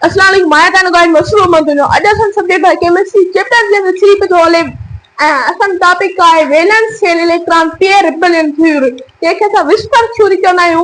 अस्सलाम वालेकुम माया तानो गाइड मशरूम मंदनो अडसन सब्जेक्ट है केमिस्ट्री चैप्टर लेवल 3 पे तो ले असन टॉपिक का है valence shell electron pair repellent theory ये कैसा विस्पर थ्योरी करना है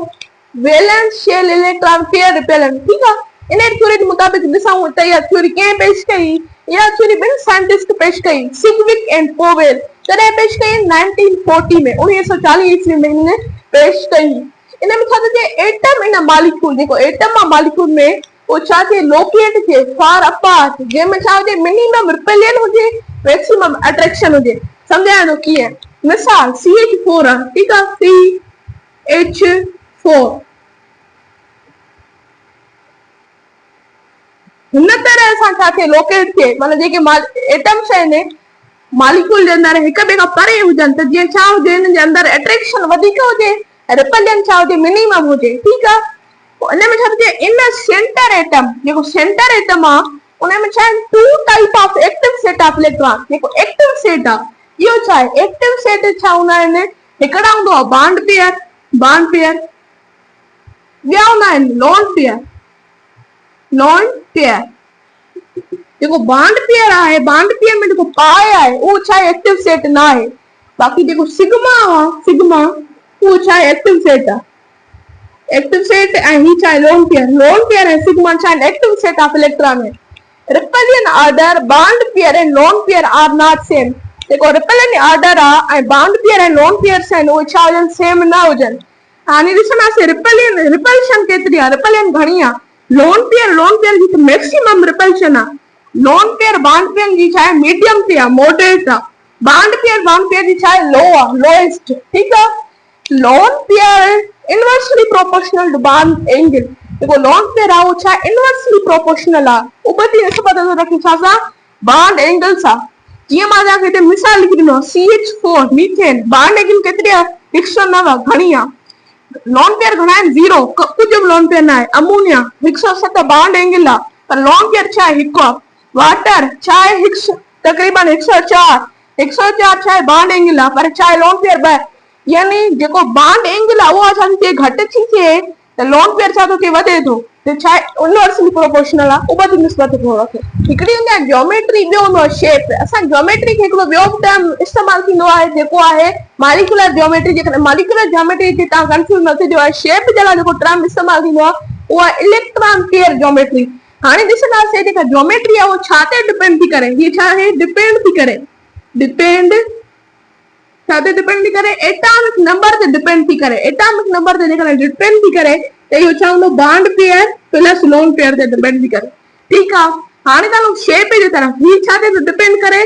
valence shell electron pair repellent ठीक है इन थ्योरी के मुताबिक दिसाऊं त या थ्योरी के पेश कई या थ्योरी बिन साइंटिस्ट पेश कई सिग्विक एंड पोवेल तने पेश कई 1940 में 1940 ईस्वी में इन्हें पेश कई इन में था जे एटम इन मॉलिक्यूल देखो एटम मॉलिक्यूल में वो चाहे लोकेट थे फार अपार्ट जे में चाहे मिनिमम रिपेलियन हो जे मैक्सिमम अट्रैक्शन हो जे समझानो की है मिसाल CH4 ठीक है CH4 हिन तरह सां छाथे लोकेट थे मतलब जेके एटम्स आहिनि मॉलिक्यूल जे अंदर हिक ॿिए खां परे हुजनि त जीअं छा हुजे हिन जे अंदर अट्रैक्शन वधीक हुजे रिपेलियन छा हुजे मिनिमम हुजे ठीक है इन में छा थिए इन सेंटर एटम जेको सेंटर एटम आ उन में छा two type of active set of electron जेको एक्टिव सेट आ इहो छा आहे एक्टिव सेट छा हूंदा आहिनि हिकड़ा हूंदो आहे बॉन्ड पेयर ॿिया हूंदा आहिनि लोन पेयर जेको बॉन्ड पेयर आहे बॉन्ड पेयर में जेको पाए आहे उहो छा एक्टिव सेट न आहे बाक़ी जेको सिग्मा उहो छा एक्टिव सेट आहे एक्टिव सेट and he चाहे लोन पेयर है सिग्मा चाहे एक्टिव सेट ऑफ इलेक्ट्रॉन है repulsion order bond pair and lone pair are not same देखो रिपेलियन ऑर्डर आ bond pair and lone pair से वो छा सेम ना होजन हानि दिसना से रिपल्शन केतरी आ रिपेलियन घणी आ लोन पेयर जी मैक्सिमम रिपल्शन आ लोन पेयर बॉन्ड पेयर जी चाहे मीडियम पे आ मॉडरेट आ बॉन्ड पेयर जी चाहे लो आ लोएस्ट ठीक है lone pair inversely proportional to bond angle देखो लोन पेयर आ वो छा इनवर्सली प्रोपोर्शनल आ उपति निस्बत रखी छा सा बॉन्ड एंगल सा जीअं मां तव्हांखे हिते मिसाल लिखी ॾिनो CH4 मीथेन बॉन्ड एंगल केतिरी आहे 109 घणी आहे लोन पेयर घणा आहिनि 0 कुझु बि लोन पेयर न आहे अमोनिया 107 बॉन्ड एंगल आहे पर लोन पेयर छा आहे हिकु आहे वाटर छा आहे तक़रीबन 104 छा आहे बॉन्ड एंगल आहे पर छा आहे लोन पेयर 2 यानी जेको बॉन्ड एंगल आहे उहो छा थी घटि थी थिए त लोन पेयर छा थो थिए वधे थो त छा इनवर्सली प्रोपोर्शनल आहे उबती निस्बत थो रखे हिकिड़ी हूंदी आहे ज्योमेट्री ॿियो हूंदो आहे शेप असां ज्योमेट्री खे हिकिड़ो ॿियो टर्म इस्तेमालु थींदो आहे जेको आहे मॉलिक्यूलर ज्योमेट्री जेकॾहिं मॉलिक्यूलर ज्योमेट्री ते तव्हां कंफ्यूज़ न थिजो आहे शेप जे लाइ जेको टर्म इस्तेमालु थींदो आहे उहो आहे इलेक्ट्रॉन पेयर ज्योमेट्री हाणे ॾिसंदासीं जेका ज्योमेट्री आहे उहो छा ते डिपेंड थी करे हीअ छा आहे डिपेंड थी करे एटॉमिक नंबर ते डिपेंड थी करे एटॉमिक नंबर ते जेकॾहिं डिपेंड थी करे त इहो छा हूंदो bond pair plus lone pair ते डिपेंड थी करे ठीकु आहे हाणे तव्हां शेप जे तरफ़ हीअ छा ते डिपेंड करे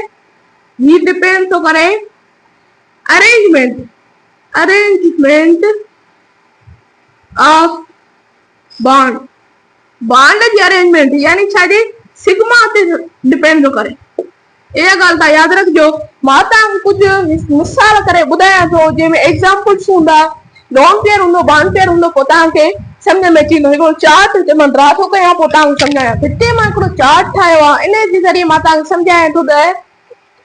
हीअ डिपेंड थो करे अरेंजमेंट ऑफ बॉन्ड जी अरेंजमेंट यानी छा जे सिग्मा ते डिपेंड थो करे ये गाल था याद रखजो माता कुछ मिसाल करे बुधाया तो जंहिंमें एग्जांपल्स हूंदा लोन पेयर हूंदो बॉन्ड पेयर हूंदो पोइ तव्हांखे सम्झ में अची वेंदो हिकिड़ो चार्ट हिते मां ड्रा थो कयां पोइ तव्हांखे सम्झायां हिते मां हिकिड़ो चार्ट ठाहियो आहे इन जे ज़रिए मां तव्हांखे सम्झायां थो त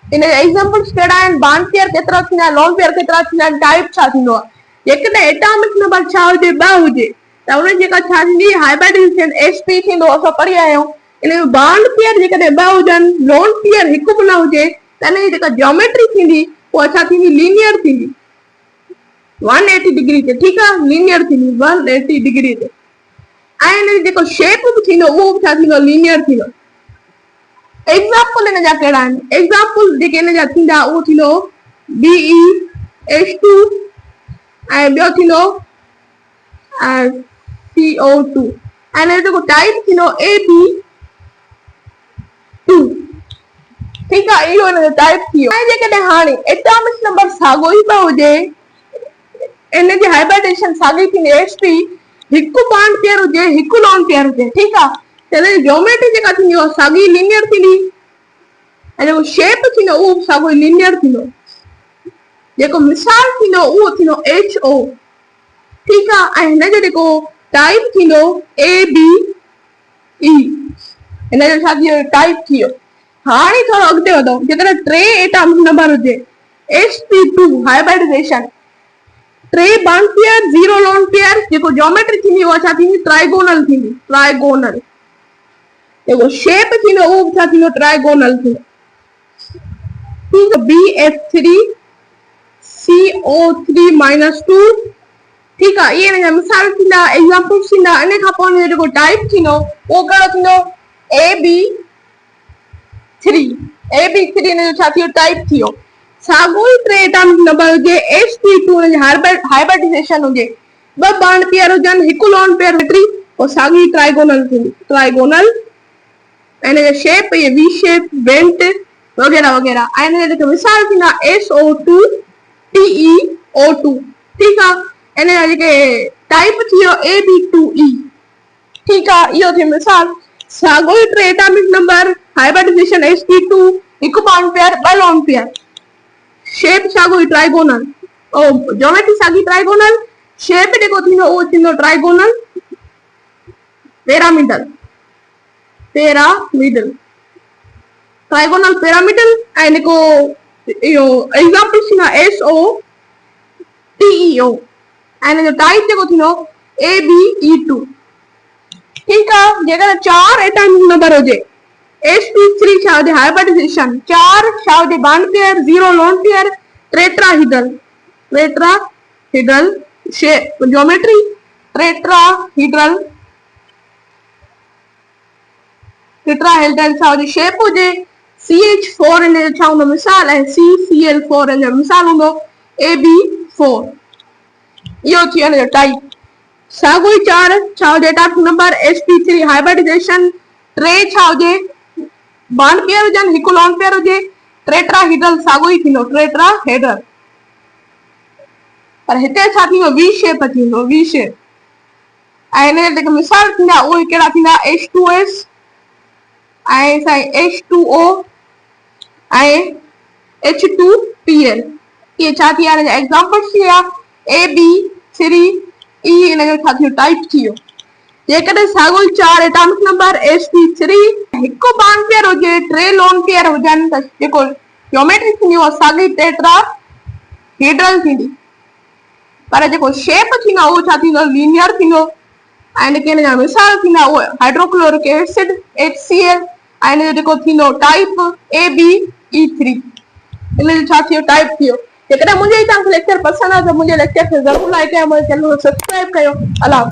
इन जा एग्जांपल्स कहिड़ा आहिनि बॉन्ड पेयर केतिरा थींदा आहिनि लोन पेयर केतिरा थींदा आहिनि टाइप छा थींदो आहे जेकॾहिं एटॉमिक नंबर छा हुजे 2 हुजे त उन जेका छा थींदी हाइब्रिडाइजेशन sp थींदो असां पढ़ी आया आहियूं इन बॉन्ड पेयर जेकॾहिं 2 हुजनि लोन पेयर हिकु बि न हुजे त इन जी जेका ज्योमेट्री थींदी उहा छा थींदी लीनियर थींदी 180 डिग्री ते ठीकु आहे लीनियर थींदी 180 डिग्री ते ऐं इन जो जेको शेप बि थींदो उहो बि छा थींदो लीनियर थींदो एग्जांपल इन जा कहिड़ा आहिनि एग्जांपल जेके इन जा थींदा उहो थींदो BeH2 ऐं ॿियो थींदो CO2 ऐं इन जो जेको टाइप थींदो AB2 ठीकु आहे इहो इन जो टाइप थी वियो ऐं जेकॾहिं हाणे एटॉमिक नंबर साॻियो ई पियो हुजे इन जी हाइब्रिडाइजेशन साॻी थींदी sp हिकु बॉन्ड पेयर हुजे हिकु लोन पेयर हुजे ठीकु आहे त इन जी ज्योमेट्री जेका थींदी उहा साॻी लीनियर थींदी ऐं जेको शेप थींदो उहो साॻियो लीनियर थींदो जेको मिसाल थींदो उहो थींदो HO ठीकु आहे ऐं हिन जो जेको टाइप थींदो ABE हिन जो छा थी वियो टाइप थी वियो हाणे थोरो अॻिते वधो जेकॾहिं 3 एटॉमिक नंबर हुजे sp2 hybridization 3 bond pair 0 lone pair जेको ज्योमेट्री थींदी उहा छा थींदी ट्राइगोनल थींदी ट्राइगोनल देखो शेप थींदो उहो छा थींदो ट्राइगोनल थींदो। ठीक है BF3CO3-2 ठीक है ये मिसाल थींदा एग्जांपल्स थींदा। इन खां पोइ जेको टाइप थींदो उहो कहिड़ो थींदो AB3 इन जो छा थियो टाइप थियो। साॻियो ई टे एटॉमिक नंबर हुजे sp2 इन जो हाइब्रिडाइजेशन हुजे ॿ बॉन्ड पेयर हुजनि हिकु लोन पेयर बैटरी और साॻी ट्राइगोनल थींदी ट्राइगोनल। इन जो शेप ये वी शेप वेंट वग़ैरह वग़ैरह। इन जा जेके मिसाल थींदा SO2 TeO2 ठीक है। इन जा जेके टाइप थियो AB2E ठीक है इहो थियो मिसाल। साॻियो ई टे एटॉमिक नंबर हाइब्रिडाइजेशन sp2 हिकु बॉन्ड पेयर ॿ लोन पेयर शेप साॻियो ई ट्राइगोनल और ज्योमेट्री साॻी ट्राइगोनल शेप जेको थींदो उहो थींदो ट्राइगोनल पिरामिडल ट्राइगोनल पिरामिडल ऐं जेको इहो एग्जांपल थींदा SOTEO ऐं इन जो टाइप जेको थींदो ABE2 ठीक है। जेकर 4 एटॉमिक नंबर हुजे sp3 छा हुजे हाइब्रिडाइजेशन 4 छा हुजे bond pair 0 lone pair tetrahedral shape geometry tetrahedral छा हुजे शेप हुजे CH4 इन जो छा हूंदो मिसाल ऐं CCl4 इन जो मिसाल हूंदो AB4 इहो थी इन जो टाइप। साॻियो ई 4 छा हुजे एटॉमिक नंबर sp3 हाइब्रिडाइजेशन 3 छा हुजे बॉन्ड पेयर हुजनि हिकु लोन पेयर हुजे टेट्राहीड्रल साॻियो ई थींदो टेट्राहेड्रल पर हिते छा थींदो वी शेप थींदो वी शेप। ऐं इन जा जेके मिसाल थींदा उहे कहिड़ा थींदा H2S ऐं H2O ऐं H2Pl इहे छा थी विया एग्जांपल्स थी विया AB3E इन जो छा थियो टाइप थियो। जेकॾहिं साॻियो ई 4 एटॉमिक नंबर sp3 हिकु बॉन्ड पेयर हुजे 3 लोन पेयर हुजनि त जेको ज्योमेट्री थींदी उहा साॻी टेट्राहीड्रल थींदी पर जेको शेप थींदो उहो छा थींदो लीनियर थींदो। ऐं जेके इन जा मिसाल थींदा उहे हाइड्रोक्लोरिक एसिड HCl ऐं इन जो जेको थींदो टाइप ABE3 इन जो छा थियो टाइप थियो। जेकॾहिं मुंहिंजे तव्हांखे लेक्चर पसंदि आहे त मुंहिंजे लेक्चर खे ज़रूरु लाइक कयो मुंहिंजे चैनल खे सब्सक्राइब कयो। अल्लाह।